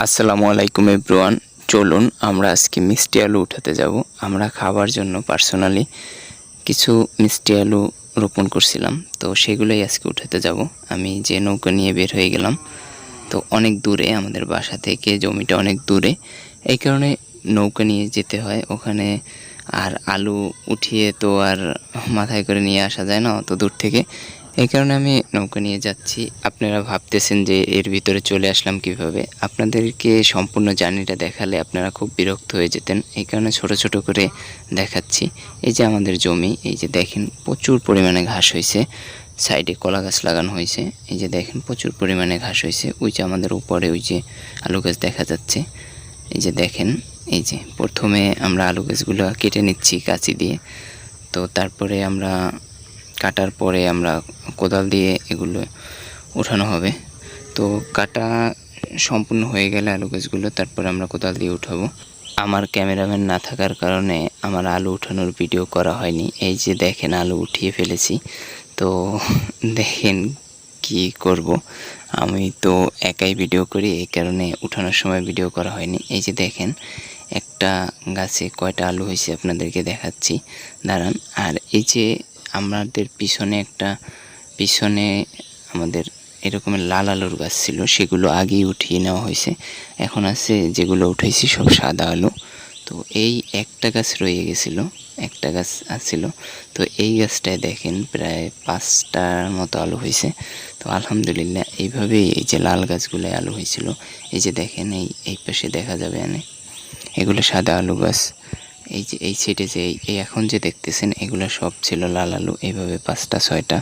আসসালামু আলাইকুম এভরিওয়ান। চলুন আমরা আজকে মিষ্টি আলু উঠাতে যাব। আমরা খাবার জন্য পার্সোনালি কিছু মিষ্টি আলু রোপণ করছিলাম, তো সেগুলোই আজকে উঠাতে যাব। আমি যে নৌকা নিয়ে বের হয়ে গেলাম, তো অনেক দূরে আমাদের বাসা থেকে জমিটা অনেক দূরে, এই কারণে নৌকা নিয়ে যেতে হয় ওখানে। আর আলু উঠিয়ে তো আর মাথায় করে নিয়ে আসা যায় না অত দূর থেকে, এই কারণে আমি নৌকা নিয়ে যাচ্ছি। আপনারা ভাবতেছেন যে এর ভিতরে চলে আসলাম কিভাবে। আপনাদেরকে সম্পূর্ণ জার্নিটা দেখালে আপনারা খুব বিরক্ত হয়ে যেতেন, এই কারণে ছোট ছোট করে দেখাচ্ছি। এই যে আমাদের জমি, এই যে দেখেন প্রচুর পরিমাণে ঘাস হয়েছে, সাইডে কলা গাছ লাগানো হয়েছে। এই যে দেখেন প্রচুর পরিমাণে ঘাস হয়েছে। ওই যে আমাদের উপরে ওই যে আলু গাছ দেখা যাচ্ছে। এই যে দেখেন, এই যে প্রথমে আমরা আলু গাছগুলো কেটে নিচ্ছি কাঁচি দিয়ে। তো তারপরে আমরা কাটার পরে আমরা কোদাল দিয়ে এগুলো উঠানো হবে। তো কাটা সম্পূর্ণ হয়ে গেলে আলু গাছগুলো তারপরে আমরা কোদাল দিয়ে উঠাবো। আমার ক্যামেরাম্যান না থাকার কারণে আমার আলু উঠানোর ভিডিও করা হয়নি। এই যে দেখেন আলু উঠিয়ে ফেলেছি। তো দেখেন কি করব, আমি তো একাই ভিডিও করি, এই কারণে উঠানোর সময় ভিডিও করা হয়নি। এই যে দেখেন একটা গাছে কয়টা আলু হয়েছে আপনাদেরকে দেখাচ্ছি, দাঁড়ান। আর এই যে আমাদের পিছনে আমাদের এরকমের লাল আলুর গাছ ছিল, সেগুলো আগেই উঠিয়ে নেওয়া হয়েছে। এখন আছে যেগুলো উঠাইছি সব সাদা আলু। তো এই একটা গাছ রয়ে গেছিলো, একটা গাছ আছিল। তো এই গাছটায় দেখেন প্রায় 5টার মতো আলু হয়েছে। তো আলহামদুলিল্লাহ এইভাবেই এই যে লাল গাছগুলোয় আলু হয়েছিল। এই যে দেখেন এই পাশে দেখা যাবে এগুলো সাদা আলু গাছ। এই যে এই সাইডে যে এই এখন যে দেখতেছেন এগুলো সব ছিল লাল আলু। এইভাবে 5টা 6টা